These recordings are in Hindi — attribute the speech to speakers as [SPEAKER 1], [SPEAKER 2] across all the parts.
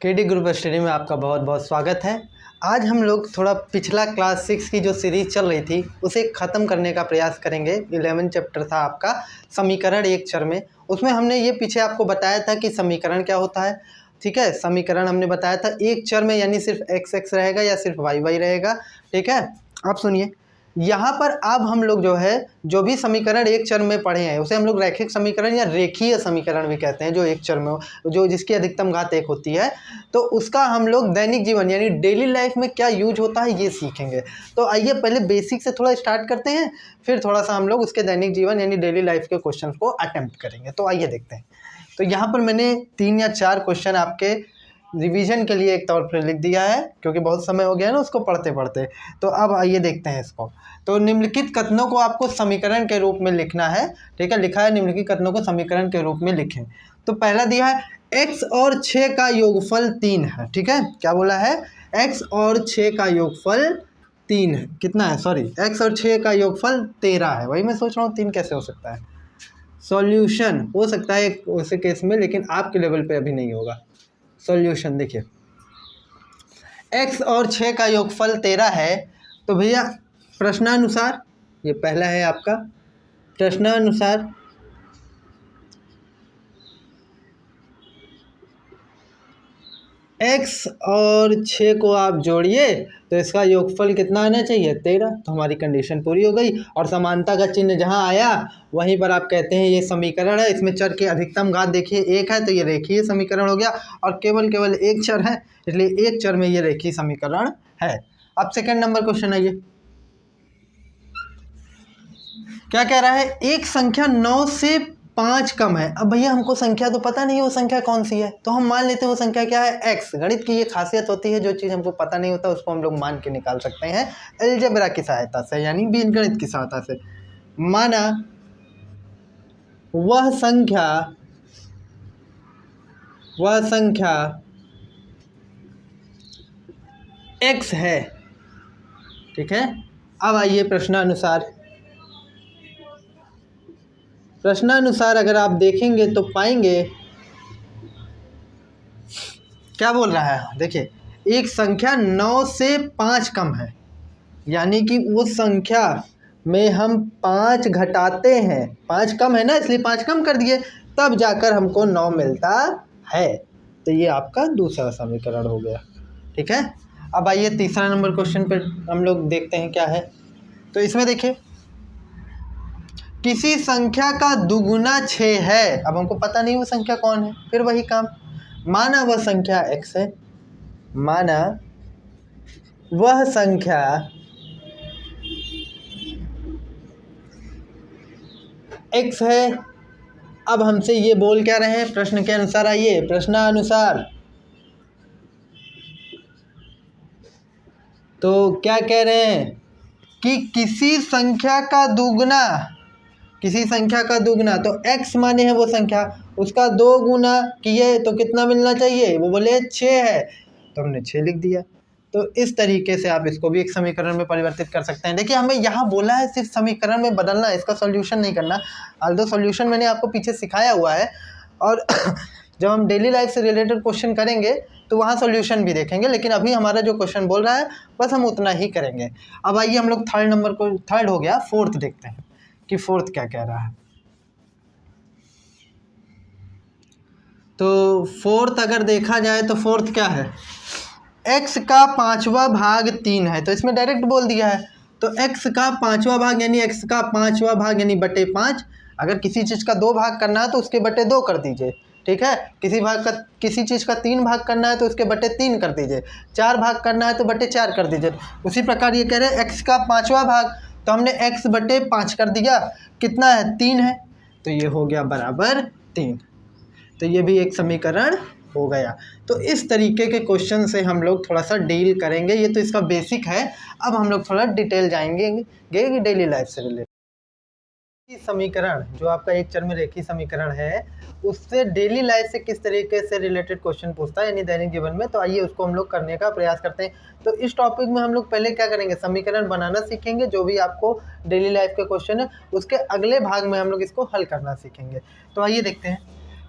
[SPEAKER 1] केडी ग्रुप स्टडी में आपका बहुत बहुत स्वागत है। आज हम लोग थोड़ा पिछला क्लास 6 की जो सीरीज़ चल रही थी उसे ख़त्म करने का प्रयास करेंगे। 11 चैप्टर था आपका समीकरण एक चर में। उसमें हमने ये पीछे आपको बताया था कि समीकरण क्या होता है। ठीक है, समीकरण हमने बताया था एक चर में यानी सिर्फ एक्स एक्स रहेगा या सिर्फ वाई वाई रहेगा। ठीक है, आप सुनिए यहाँ पर अब हम लोग जो है जो भी समीकरण एक चर में पढ़े हैं उसे हम लोग रैखिक समीकरण या रेखीय समीकरण भी कहते हैं। जो एक चर में हो, जो जिसकी अधिकतम घात एक होती है, तो उसका हम लोग दैनिक जीवन यानी डेली लाइफ में क्या यूज होता है ये सीखेंगे। तो आइए पहले बेसिक से थोड़ा स्टार्ट करते हैं, फिर थोड़ा सा हम लोग उसके दैनिक जीवन यानी डेली लाइफ के क्वेश्चन को अटेम्प्ट करेंगे। तो आइए देखते हैं। तो यहाँ पर मैंने 3 या 4 क्वेश्चन आपके रिवीजन के लिए एक तौर पर लिख दिया है, क्योंकि बहुत समय हो गया ना उसको पढ़ते पढ़ते। तो अब आइए देखते हैं इसको। तो निम्नलिखित कथनों को आपको समीकरण के रूप में लिखना है। ठीक है, लिखा है निम्नलिखित कथनों को समीकरण के रूप में लिखें। तो पहला दिया है x और 6 का योगफल 3 है। ठीक है, क्या बोला है? x और 6 का योगफल 3 है। कितना है? सॉरी, x और 6 का योगफल 13 है। वही मैं सोच रहा हूँ 3 कैसे हो सकता है। सॉल्यूशन हो सकता है उस केस में, लेकिन आपके लेवल पे अभी नहीं होगा। सॉल्यूशन देखिए, x और 6 का योगफल 13 है। तो भैया प्रश्नानुसार, ये पहला है आपका प्रश्नानुसार x और 6 को आप जोड़िए तो इसका योगफल कितना आना चाहिए? 13। तो हमारी कंडीशन पूरी हो गई। और समानता का चिन्ह जहाँ आया वहीं पर आप कहते हैं ये समीकरण है। इसमें चर की अधिकतम घात देखिए एक है, तो ये रेखीय समीकरण हो गया। और केवल एक चर है, इसलिए एक चर में ये रेखीय समीकरण है। अब सेकंड नंबर क्वेश्चन आइए, क्या कह रहा है? एक संख्या 9 से 5 कम है। अब भैया हमको संख्या तो पता नहीं है वो संख्या कौन सी है, तो हम मान लेते हैं वो संख्या क्या है? x। गणित की ये खासियत होती है, जो चीज़ हमको पता नहीं होता उसको हम लोग मान के निकाल सकते हैं अलजेब्रा की सहायता से, यानी बीजगणित की सहायता से। माना वह संख्या x है। ठीक है, अब आइए प्रश्नानुसार अगर आप देखेंगे तो पाएंगे क्या बोल रहा है। देखिए, एक संख्या 9 से 5 कम है, यानी कि उस संख्या में हम 5 घटाते हैं। 5 कम है ना, इसलिए 5 कम कर दिए, तब जाकर हमको 9 मिलता है। तो ये आपका दूसरा समीकरण हो गया। ठीक है, अब आइए तीसरा नंबर क्वेश्चन पर हम लोग देखते हैं क्या है। तो इसमें देखिए, किसी संख्या का दुगुना 6 है। अब हमको पता नहीं वो संख्या कौन है, फिर वही काम। माना वह संख्या x है, माना वह संख्या x है। अब हमसे ये बोल क्या रहे हैं? प्रश्न के अनुसार आइए, प्रश्नानुसार तो क्या कह रहे हैं कि किसी संख्या का दुगुना, तो x माने है वो संख्या, उसका 2 गुना किए तो कितना मिलना चाहिए? वो बोले 6 है, तो हमने 6 लिख दिया। तो इस तरीके से आप इसको भी एक समीकरण में परिवर्तित कर सकते हैं। देखिए, हमें यहाँ बोला है सिर्फ समीकरण में बदलना, इसका सॉल्यूशन नहीं करना। ऑल्दो सॉल्यूशन मैंने आपको पीछे सिखाया हुआ है, और जब हम डेली लाइफ से रिलेटेड क्वेश्चन करेंगे तो वहाँ सॉल्यूशन भी देखेंगे, लेकिन अभी हमारा जो क्वेश्चन बोल रहा है बस हम उतना ही करेंगे। अब आइए हम लोग थर्ड हो गया, फोर्थ देखते हैं कि फोर्थ क्या कह रहा है। तो फोर्थ अगर देखा जाए तो फोर्थ क्या है? x का 5वां भाग 3 है, तो इसमें डायरेक्ट बोल दिया है। तो x का 5वां भाग यानी x का 5वां भाग यानी बटे 5। अगर किसी चीज़ का 2 भाग करना है तो उसके बटे 2 कर दीजिए। ठीक है, किसी चीज़ का 3 भाग करना है तो उसके बटे 3 कर दीजिए। 4 भाग करना है तो बटे 4 कर दीजिए। उसी प्रकार ये कह रहे हैं x का 5वां भाग, तो हमने x बटे 5 कर दिया। कितना है? 3 है, तो ये हो गया बराबर 3। तो ये भी एक समीकरण हो गया। तो इस तरीके के क्वेश्चन से हम लोग थोड़ा सा डील करेंगे। ये तो इसका बेसिक है। अब हम लोग थोड़ा डिटेल जाएंगे डेली लाइफ से रिलेटेड। समीकरण जो आपका एक चर में रेखीय समीकरण है, उससे डेली लाइफ से किस तरीके से रिलेटेड क्वेश्चन पूछता है, यानी दैनिक जीवन में। तो आइए उसको हम लोग करने का प्रयास करते हैं। तो इस टॉपिक में हम लोग पहले क्या करेंगे? समीकरण बनाना सीखेंगे। जो भी आपको डेली लाइफ के क्वेश्चन है उसके अगले भाग में हम लोग इसको हल करना सीखेंगे। तो आइए देखते हैं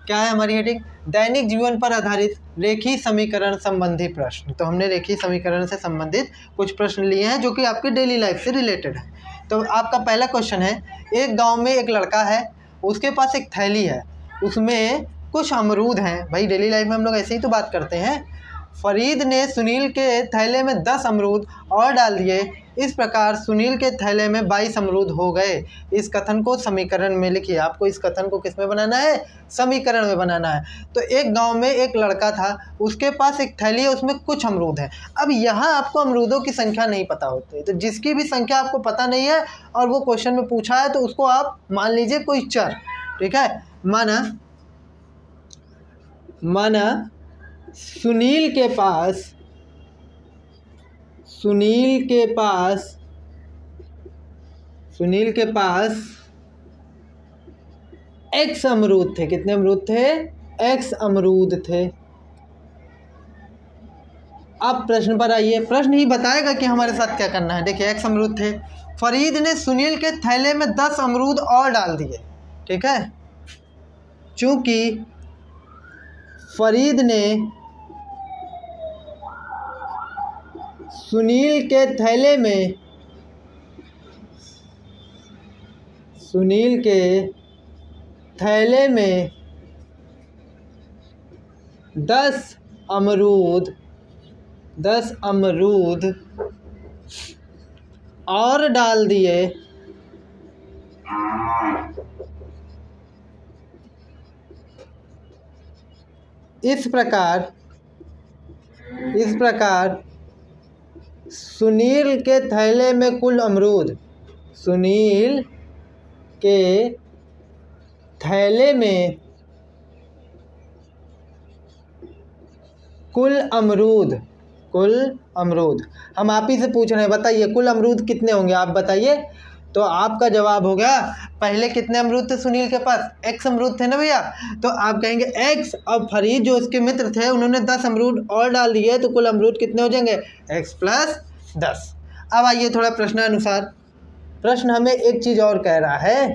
[SPEAKER 1] क्या है हमारी हेडिंग? दैनिक जीवन पर आधारित रेखीय समीकरण संबंधी प्रश्न। तो हमने रेखीय समीकरण से संबंधित कुछ प्रश्न लिए हैं जो कि आपके डेली लाइफ से रिलेटेड है। तो आपका पहला क्वेश्चन है, एक गांव में एक लड़का है, उसके पास एक थैली है, उसमें कुछ अमरूद हैं। भाई डेली लाइफ में हम लोग ऐसे ही तो बात करते हैं। फरीद ने सुनील के थैले में 10 अमरूद और डाल दिए, इस प्रकार सुनील के थैले में 22 अमरूद हो गए। इस कथन को समीकरण में लिखिए। आपको इस कथन को किस में बनाना है? समीकरण में बनाना है। तो एक गांव में एक लड़का था, उसके पास एक थैली है, उसमें कुछ अमरूद हैं। अब यहाँ आपको अमरूदों की संख्या नहीं पता होती, तो जिसकी भी संख्या आपको पता नहीं है और वो क्वेश्चन में पूछा है तो उसको आप मान लीजिए कोई चर, ठीक है। माना सुनील के पास x अमरूद थे। कितने अमरूद थे? x अमरूद थे। अब प्रश्न पर आइए, प्रश्न ही बताएगा कि हमारे साथ क्या करना है। देखिए x अमरूद थे, फरीद ने सुनील के थैले में 10 अमरूद और डाल दिए, ठीक है। चूंकि फरीद ने सुनील के थैले में 10 अमरूद और डाल दिए, इस प्रकार सुनील के थैले में कुल अमरूद हम आप ही से पूछ रहे हैं, बताइए कुल अमरूद कितने होंगे, आप बताइए। तो आपका जवाब हो गया, पहले कितने अमरूद थे सुनील के पास? x अमरूद थे ना भैया। तो आप कहेंगे x, अब फरीद जो उसके मित्र थे उन्होंने 10 अमरूद और डाल दिए, तो कुल अमरूद कितने हो जाएंगे? x + 10। अब आइए थोड़ा प्रश्नानुसार। प्रश्न हमें एक चीज़ और कह रहा है,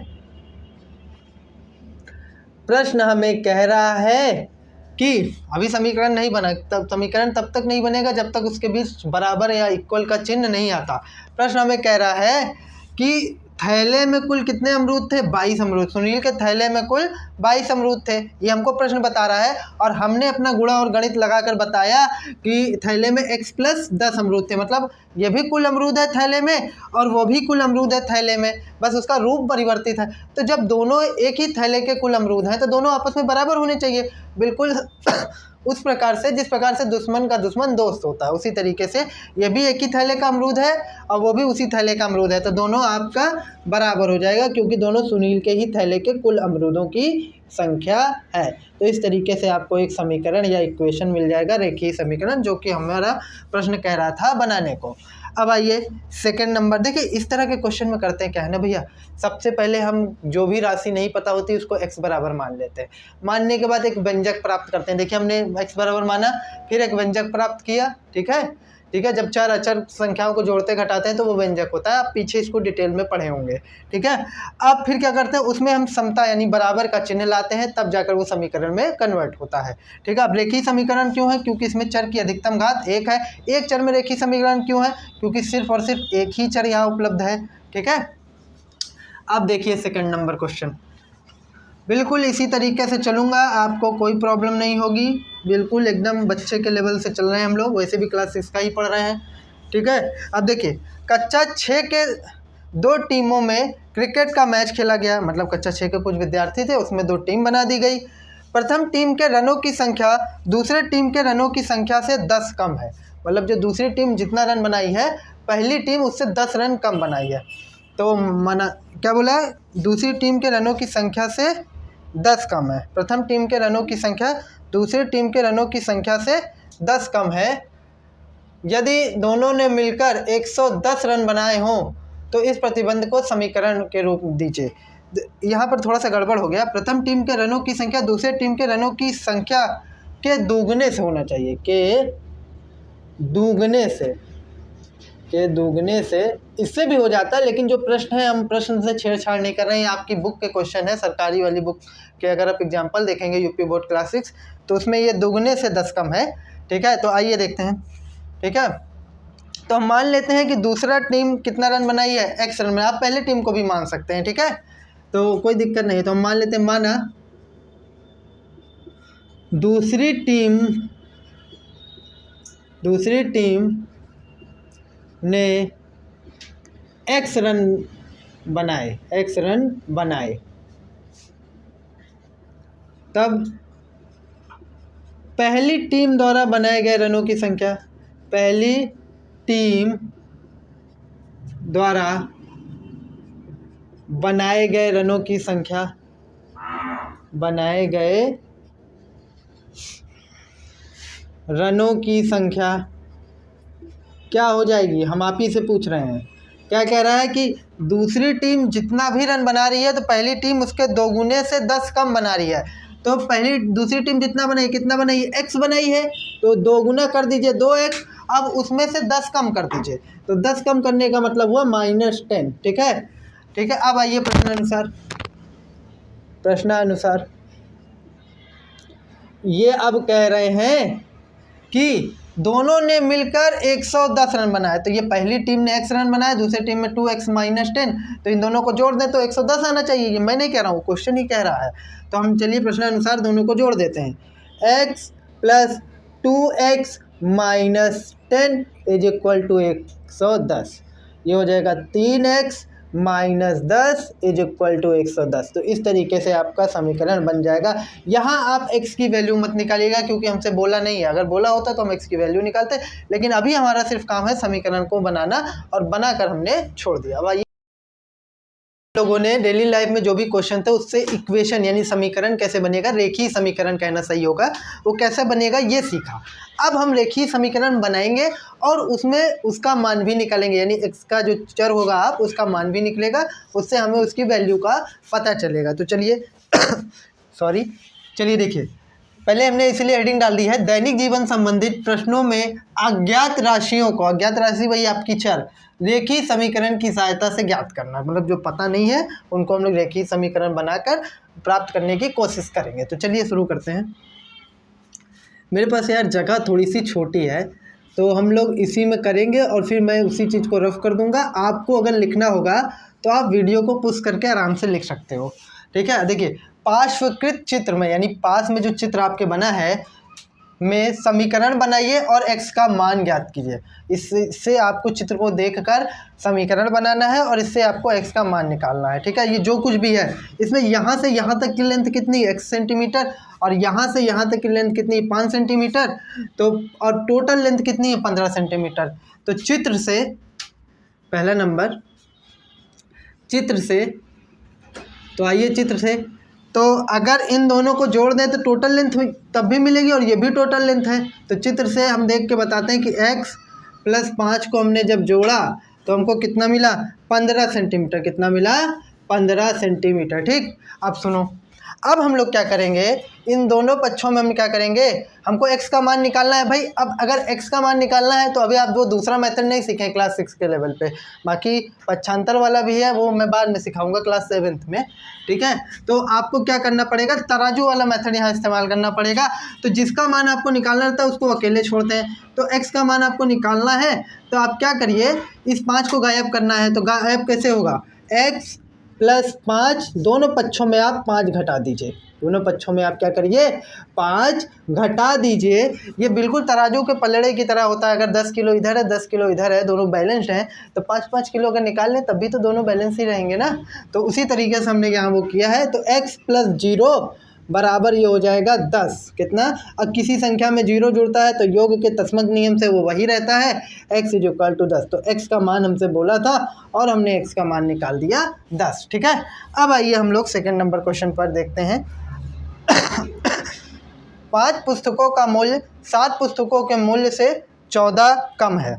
[SPEAKER 1] प्रश्न हमें कह रहा है कि अभी समीकरण नहीं बना, तब समीकरण तब तक नहीं बनेगा जब तक उसके बीच बराबर या इक्वल का चिन्ह नहीं आता। प्रश्न हमें कह रहा है कि थैले में कुल कितने अमरूद थे? 22 अमरूद। सुनील के थैले में कुल 22 अमरूद थे, ये हमको प्रश्न बता रहा है। और हमने अपना गुणा और गणित लगाकर बताया कि थैले में x + 10 अमरूद थे, मतलब ये भी कुल अमरूद है थैले में और वो भी कुल अमरूद है थैले में, बस उसका रूप परिवर्तित है। तो जब दोनों एक ही थैले के कुल अमरूद हैं तो दोनों आपस में बराबर होने चाहिए, बिल्कुल उस प्रकार से जिस प्रकार से दुश्मन का दुश्मन दोस्त होता है, उसी तरीके से ये भी एक ही थैले का अमरूद है और वो भी उसी थैले का अमरूद है, तो दोनों आपका बराबर हो जाएगा क्योंकि दोनों सुनील के ही थैले के कुल अमरूदों की संख्या है। तो इस तरीके से आपको एक समीकरण या इक्वेशन मिल जाएगा, रेखीय समीकरण, जो कि हमारा प्रश्न कह रहा था बनाने को। अब आइए सेकंड नंबर, देखिए इस तरह के क्वेश्चन में करते हैं क्या है ना भैया, सबसे पहले हम जो भी राशि नहीं पता होती उसको x बराबर मान लेते हैं। मानने के बाद एक व्यंजक प्राप्त करते हैं। देखिए हमने x बराबर माना, फिर एक व्यंजक प्राप्त किया, ठीक है। जब चार अचर संख्याओं को जोड़ते घटाते हैं तो वो व्यंजक होता है, आप पीछे इसको डिटेल में पढ़े होंगे, ठीक है। अब फिर क्या करते हैं, उसमें हम समता यानी बराबर का चिन्ह लाते हैं, तब जाकर वो समीकरण में कन्वर्ट होता है, ठीक है। अब रेखीय समीकरण क्यों है? क्योंकि इसमें चर की अधिकतम घात 1 है। एक चर में रेखीय समीकरण क्यों है? क्योंकि सिर्फ और सिर्फ एक ही चर यहाँ उपलब्ध है, ठीक है। अब देखिए सेकंड नंबर क्वेश्चन, बिल्कुल इसी तरीके से चलूँगा, आपको कोई प्रॉब्लम नहीं होगी, बिल्कुल एकदम बच्चे के लेवल से चल रहे हैं हम लोग, वैसे भी क्लास 6 का ही पढ़ रहे हैं, ठीक है। अब देखिए कक्षा 6 के 2 टीमों में क्रिकेट का मैच खेला गया, मतलब कक्षा 6 के कुछ विद्यार्थी थे, उसमें 2 टीम बना दी गई। प्रथम टीम के रनों की संख्या दूसरे टीम के रनों की संख्या से 10 कम है, मतलब जो दूसरी टीम जितना रन बनाई है पहली टीम उससे 10 रन कम बनाई है। तो माना क्या बोला है, दूसरी टीम के रनों की संख्या से 10 कम है, प्रथम टीम के रनों की संख्या दूसरी टीम के रनों की संख्या से 10 कम है। यदि दोनों ने मिलकर 110 रन बनाए हों तो इस प्रतिबंध को समीकरण के रूप में दीजिए। यहाँ पर थोड़ा सा गड़बड़ हो गया, प्रथम टीम के रनों की संख्या दूसरे टीम के रनों की संख्या के दोगुने से होना चाहिए, के के दोगुने से, इससे भी हो जाता है, लेकिन जो प्रश्न है हम प्रश्न से छेड़छाड़ नहीं कर रहे हैं। आपकी बुक के क्वेश्चन है, सरकारी वाली बुक के अगर आप एग्जाम्पल देखेंगे यूपी बोर्ड क्लास 6 तो उसमें ये दोगुने से 10 कम है। ठीक है, तो आइए देखते हैं। ठीक है, तो हम मान लेते हैं कि दूसरा टीम कितना रन बनाई है, एक्स रन में। आप पहले टीम को भी मान सकते हैं। ठीक है, तो कोई दिक्कत नहीं है। तो हम मान लेते हैं, माना दूसरी टीम ने एक्स रन बनाए, तब पहली टीम द्वारा बनाए गए रनों की संख्या, पहली टीम द्वारा बनाए गए रनों की संख्या, क्या हो जाएगी, हम आप ही से पूछ रहे हैं। क्या कह रहा है कि दूसरी टीम जितना भी रन बना रही है तो पहली टीम उसके दोगुने से 10 कम बना रही है। तो दूसरी टीम कितना बनाई, एक्स बनाई है, तो दोगुना कर दीजिए 2x, अब उसमें से 10 कम कर दीजिए, तो 10 कम करने का मतलब हुआ -10। ठीक है, अब आइए प्रश्नानुसार ये अब कह रहे हैं कि दोनों ने मिलकर 110 रन बनाए। तो ये पहली टीम ने x रन बनाए, दूसरी टीम में 2x - 10, तो इन दोनों को जोड़ दें तो 110 आना चाहिए। ये मैं नहीं कह रहा हूँ, क्वेश्चन ही कह रहा है। तो हम चलिए प्रश्नानुसार दोनों को जोड़ देते हैं। x + 2x - 10 = 110, ये हो जाएगा 3x - 10 = 110। तो इस तरीके से आपका समीकरण बन जाएगा। यहाँ आप x की वैल्यू मत निकालिएगा, क्योंकि हमसे बोला नहीं है। अगर बोला होता तो हम x की वैल्यू निकालते, लेकिन अभी हमारा सिर्फ काम है समीकरण को बनाना, और बनाकर हमने छोड़ दिया। अब आइए, लोगों ने डेली लाइफ में जो भी क्वेश्चन थे उससे इक्वेशन यानी समीकरण कैसे बनेगा, रेखीय समीकरण कहना सही होगा, वो कैसे बनेगा ये सीखा। अब हम रेखीय समीकरण बनाएंगे और उसमें उसका मान भी निकालेंगे, यानी x का जो चर होगा आप उसका मान भी निकलेगा, उससे हमें उसकी वैल्यू का पता चलेगा। तो चलिए चलिए देखिए, पहले हमने इसलिए हेडिंग डाल दी है, दैनिक जीवन संबंधित प्रश्नों में अज्ञात राशियों को, अज्ञात राशि वही आपकी चर, रेखीय समीकरण की सहायता से ज्ञात करना। मतलब जो पता नहीं है उनको हम लोग रेखीय समीकरण बनाकर प्राप्त करने की कोशिश करेंगे। तो चलिए शुरू करते हैं। मेरे पास यार जगह थोड़ी सी छोटी है, तो हम लोग इसी में करेंगे और फिर मैं उसी चीज़ को रफ कर दूंगा। आपको अगर लिखना होगा तो आप वीडियो को पुश करके आराम से लिख सकते हो। ठीक है, देखिए, पार्श्वकृत चित्र में यानी पास में जो चित्र आपके बना है में समीकरण बनाइए और x का मान ज्ञात कीजिए। इससे आपको चित्र को देखकर समीकरण बनाना है और इससे आपको x का मान निकालना है। ठीक है, ये जो कुछ भी है इसमें यहाँ से यहाँ तक की लेंथ कितनी है, x सेंटीमीटर, और यहाँ से यहाँ तक की लेंथ कितनी है, 5 सेंटीमीटर, तो और टोटल लेंथ कितनी है, 15 सेंटीमीटर। तो चित्र से पहला नंबर, चित्र से, तो आइए चित्र से, तो अगर इन दोनों को जोड़ दें तो टोटल लेंथ तब भी मिलेगी और ये भी टोटल लेंथ है। तो चित्र से हम देख के बताते हैं कि x + 5 को हमने जब जोड़ा तो हमको कितना मिला, 15 सेंटीमीटर। कितना मिला, 15 सेंटीमीटर। ठीक, अब सुनो, अब हम लोग क्या करेंगे, इन दोनों पक्षों में हम क्या करेंगे, हमको x का मान निकालना है भाई। अब अगर x का मान निकालना है तो अभी आप वो दूसरा मेथड नहीं सीखें क्लास 6 के लेवल पे, बाकी पक्षांतर वाला भी है, वो मैं बाद में सिखाऊंगा क्लास 7th में। ठीक है, तो आपको क्या करना पड़ेगा, तराजू वाला मेथड यहाँ इस्तेमाल करना पड़ेगा। तो जिसका मान आपको निकालना रहता है उसको अकेले छोड़ते हैं। तो x का मान आपको निकालना है तो आप क्या करिए, इस 5 को गायब करना है। तो गायब कैसे होगा, x + 5, दोनों पक्षों में आप 5 घटा दीजिए। दोनों पक्षों में आप क्या करिए, 5 घटा दीजिए। ये बिल्कुल तराजू के पलड़े की तरह होता है। अगर 10 किलो इधर है 10 किलो इधर है, दोनों बैलेंस्ड हैं, तो 5-5 किलो अगर निकाल लें तब भी तो दोनों बैलेंस ही रहेंगे ना। तो उसी तरीके से हमने यहाँ वो किया है। तो x + 0 बराबर ये हो जाएगा 10। कितना, अब किसी संख्या में 0 जुड़ता है तो योग के तस्मक नियम से वो वही रहता है, x = 10। तो x का मान हमसे बोला था और हमने x का मान निकाल दिया 10। ठीक है, अब आइए हम लोग सेकंड नंबर क्वेश्चन पर देखते हैं। 5 पुस्तकों का मूल्य 7 पुस्तकों के मूल्य से 14 कम है।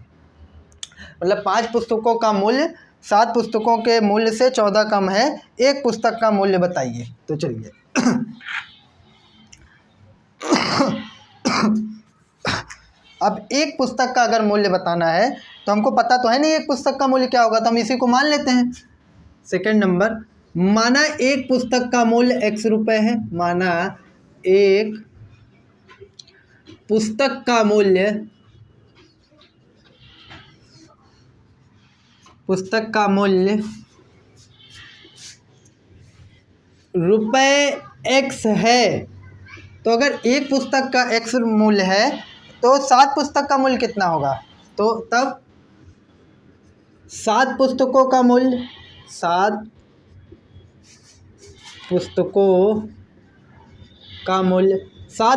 [SPEAKER 1] मतलब 5 पुस्तकों का मूल्य 7 पुस्तकों के मूल्य से 14 कम है, एक पुस्तक का मूल्य बताइए। तो चलिए अब एक पुस्तक का अगर मूल्य बताना है तो हमको पता तो है नहीं एक पुस्तक का मूल्य क्या होगा, तो हम इसी को मान लेते हैं। सेकंड नंबर, माना एक पुस्तक का मूल्य x रुपये है। माना एक पुस्तक का मूल्य रुपये x है। तो अगर एक पुस्तक का x मूल्य है तो 7 पुस्तक का मूल्य कितना होगा? तो तब 7 पुस्तकों का मूल्य 7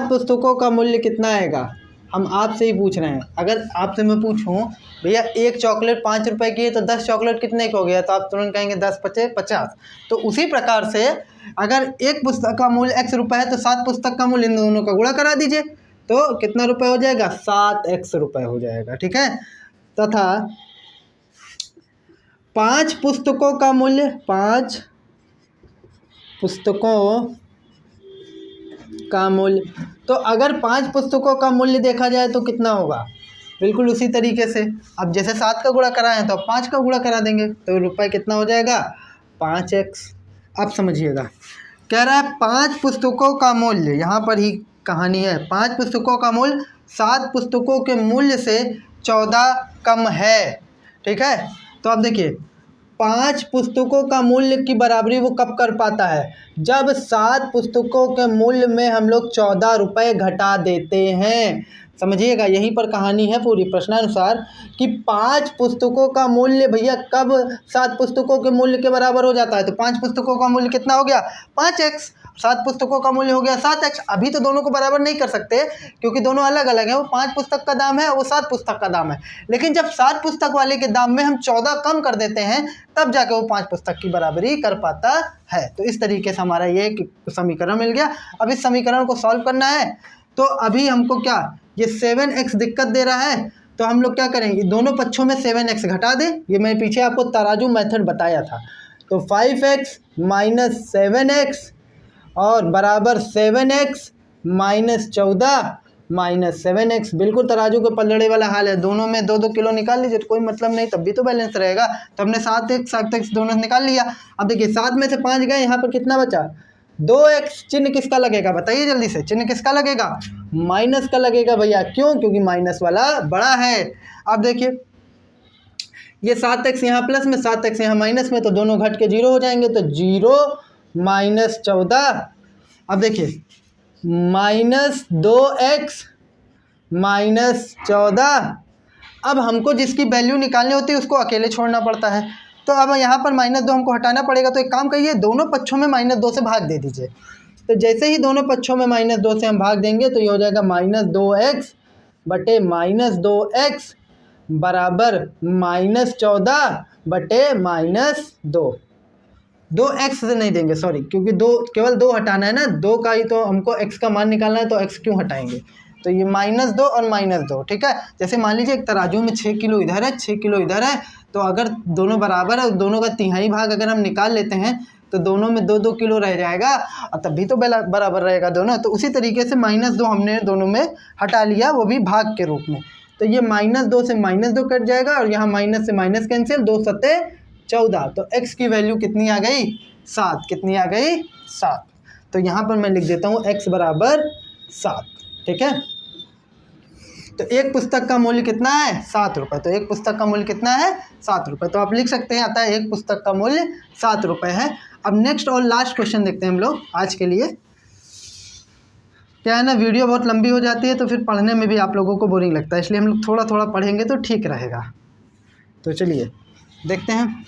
[SPEAKER 1] पुस्तकों का मूल्य कितना आएगा? हम आपसे ही पूछ रहे हैं। अगर आपसे मैं पूछूं भैया एक चॉकलेट 5 रुपए की है तो 10 चॉकलेट कितने का हो गया, तो आप तुरंत कहेंगे 10 पचे 50। तो उसी प्रकार से अगर एक पुस्तक का मूल्य x रुपये है तो 7 पुस्तक का मूल्य इन दोनों का गुणा करा दीजिए, तो कितना रुपये हो जाएगा? 7x रुपये हो जाएगा। ठीक है। तथा 5 पुस्तकों का मूल्य 5 पुस्तकों का मूल्य, तो अगर 5 पुस्तकों का मूल्य देखा जाए तो कितना होगा? बिल्कुल उसी तरीके से अब जैसे 7 का गुणा कराएं तो अब 5 का गुणा करा देंगे, तो रुपये कितना हो जाएगा? 5x। अब समझिएगा, कह रहा है 5 पुस्तकों का मूल्य, यहाँ पर ही कहानी है, 5 पुस्तकों का मूल्य 7 पुस्तकों के मूल्य से 14 कम है। ठीक है। तो अब देखिए 5 पुस्तकों का मूल्य की बराबरी वो कब कर पाता है? जब 7 पुस्तकों के मूल्य में हम लोग 14 रुपये घटा देते हैं। समझिएगा, यहीं पर कहानी है पूरी प्रश्नानुसार कि 5 पुस्तकों का मूल्य भैया कब 7 पुस्तकों के मूल्य के बराबर हो जाता है? तो 5 पुस्तकों का मूल्य कितना हो गया? 5x। 7 पुस्तकों का मूल्य हो गया 7x। अभी तो दोनों को बराबर नहीं कर सकते क्योंकि दोनों अलग अलग हैं। वो 5 पुस्तक का दाम है, वो 7 पुस्तक का दाम है। लेकिन जब 7 पुस्तक वाले के दाम में हम 14 कम कर देते हैं तब जाके वो 5 पुस्तक की बराबरी कर पाता है। तो इस तरीके से हमारा ये समीकरण मिल गया। अब इस समीकरण को सॉल्व करना है, तो अभी हमको क्या, ये 7x दिक्कत दे रहा है, तो हम लोग क्या करेंगे, दोनों पक्षों में 7x घटा दें। ये मैं पीछे आपको तराजू मेथड बताया था। तो 5x माइनस 7x और बराबर 7x माइनस 14 माइनस 7x। बिल्कुल तराजू के पलड़े वाला हाल है, दोनों में 2-2 किलो निकाल लीजिए, कोई मतलब नहीं, तब भी तो बैलेंस रहेगा। तो हमने 7x दोनों निकाल लिया। अब देखिए 7 में से 5 गए, यहाँ पर कितना बचा? 2x। चिन्ह किसका लगेगा बताइए जल्दी से? चिन्ह किसका लगेगा? माइनस का लगेगा भैया। क्यों? क्योंकि माइनस वाला बड़ा है। अब देखिए ये 7x यहाँ प्लस में, 7x यहाँ माइनस में, तो दोनों घट के 0 हो जाएंगे। तो 0 माइनस 14। अब देखिए माइनस 2x माइनस 14। अब हमको जिसकी वैल्यू निकालनी होती है उसको अकेले छोड़ना पड़ता है। तो अब यहाँ पर -2 हमको हटाना पड़ेगा। तो एक काम करिए, दोनों पक्षों में -2 से भाग दे दीजिए। तो जैसे ही दोनों पक्षों में -2 से हम भाग देंगे तो ये हो जाएगा -2x बटे -2x बराबर -14 बटे -2। 2x से नहीं देंगे, सॉरी, क्योंकि केवल 2 हटाना है ना, 2 का ही तो हमको x का मान निकालना है, तो x क्यों हटाएंगे? तो ये -2 और -2। ठीक है। जैसे मान लीजिए एक तराजू में 6 किलो इधर है, 6 किलो इधर है, तो अगर दोनों बराबर है, दोनों का तिहाई भाग अगर हम निकाल लेते हैं तो दोनों में 2-2 किलो रह जाएगा और तब भी तो बराबर रहेगा दोनों। तो उसी तरीके से -2 हमने दोनों में हटा लिया, वो भी भाग के रूप में। तो ये -2 से -2 कट जाएगा और यहाँ माइनस से माइनस कैंसिल, 2 सत्ते 14। तो x की वैल्यू कितनी आ गई? 7। कितनी आ गई? 7। तो यहाँ पर मैं लिख देता हूँ x बराबर 7। ठीक है। तो एक पुस्तक का मूल्य कितना है? 7 रुपये। तो एक पुस्तक का मूल्य कितना है? 7 रुपये। तो आप लिख सकते हैं अतः एक पुस्तक का मूल्य 7 रुपये है। अब नेक्स्ट और लास्ट क्वेश्चन देखते हैं हम लोग आज के लिए। क्या है ना, वीडियो बहुत लंबी हो जाती है तो फिर पढ़ने में भी आप लोगों को बोरिंग लगता है, इसलिए हम लोग थोड़ा थोड़ा पढ़ेंगे तो ठीक रहेगा। तो चलिए देखते हैं।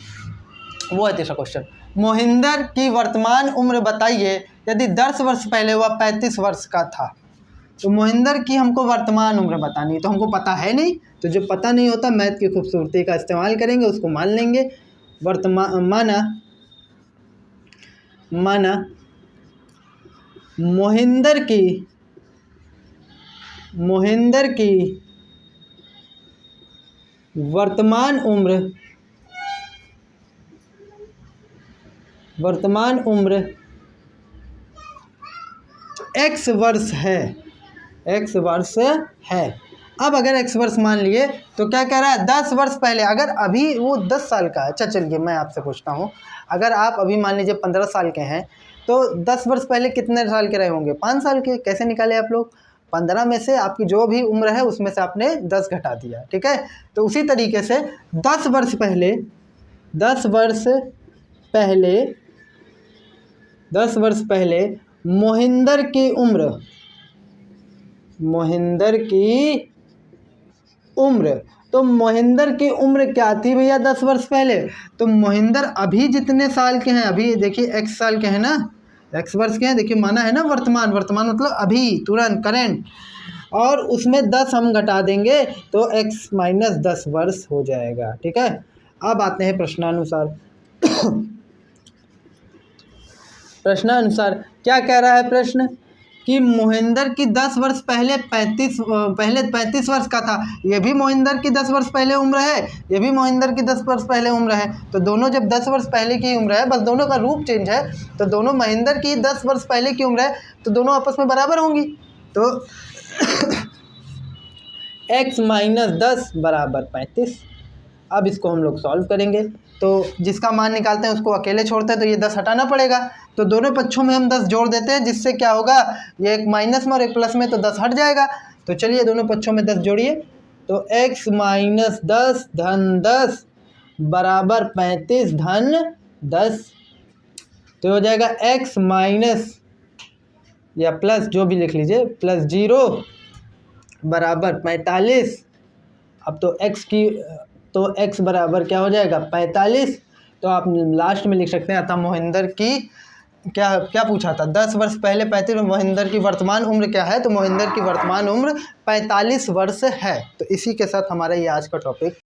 [SPEAKER 1] वो है तीसरा क्वेश्चन, मोहिंदर की वर्तमान उम्र बताइए यदि 10 वर्ष पहले वह 35 वर्ष का था। तो मोहिंदर की हमको वर्तमान उम्र बतानी है, तो हमको पता है नहीं, तो जो पता नहीं होता मैथ की खूबसूरती का इस्तेमाल करेंगे, उसको मान लेंगे। माना मोहिंदर की वर्तमान उम्र x वर्ष है। अब अगर x वर्ष मान लिए तो क्या कह रहा है 10 वर्ष पहले, अगर अभी वो 10 साल का है। अच्छा चलिए मैं आपसे पूछता हूँ, अगर आप अभी मान लीजिए 15 साल के हैं तो 10 वर्ष पहले कितने साल के रहे होंगे? 5 साल के। कैसे निकाले आप लोग? 15 में से आपकी जो भी उम्र है उसमें से आपने 10 घटा दिया, ठीक है। तो उसी तरीके से 10 वर्ष पहले 10 वर्ष पहले मोहिंदर की उम्र, तो मोहिंदर की उम्र क्या थी भैया 10 वर्ष पहले? तो मोहिंदर अभी जितने साल के हैं, अभी देखिए x साल के हैं ना, x वर्ष के हैं, देखिए माना है ना वर्तमान मतलब अभी तुरंत करेंट, और उसमें 10 हम घटा देंगे तो x माइनस 10 वर्ष हो जाएगा, ठीक है। अब आते हैं प्रश्नानुसार। प्रश्नानुसार क्या कह रहा है प्रश्न कि मोहिंदर की 10 वर्ष पहले 35 वर्ष का था, ये भी मोहिंदर की 10 वर्ष पहले उम्र है, ये भी मोहिंदर की 10 वर्ष पहले उम्र है। तो दोनों जब 10 वर्ष पहले की उम्र है, बस दोनों का रूप चेंज है, तो दोनों मोहिंदर की 10 वर्ष पहले की उम्र है, तो दोनों आपस में बराबर होंगी। तो x माइनस 10 बराबर 35। अब इसको हम लोग सॉल्व करेंगे, तो जिसका मान निकालते हैं उसको अकेले छोड़ते हैं, तो ये 10 हटाना पड़ेगा। तो दोनों पक्षों में हम 10 जोड़ देते हैं, जिससे क्या होगा, ये एक माइनस में और एक प्लस में, तो 10 हट जाएगा। तो चलिए दोनों पक्षों में 10 जोड़िए, तो x माइनस 10 धन 10 बराबर 35 धन 10। तो हो जाएगा x माइनस या प्लस जो भी लिख लीजिए प्लस 0 बराबर 45। अब तो x बराबर क्या हो जाएगा 45। तो आप लास्ट में लिख सकते हैं, अतः मोहिंदर की क्या पूछा था 10 वर्ष पहले 35, मोहिंदर की वर्तमान उम्र क्या है? तो मोहिंदर की वर्तमान उम्र 45 वर्ष है। तो इसी के साथ हमारा ये आज का टॉपिक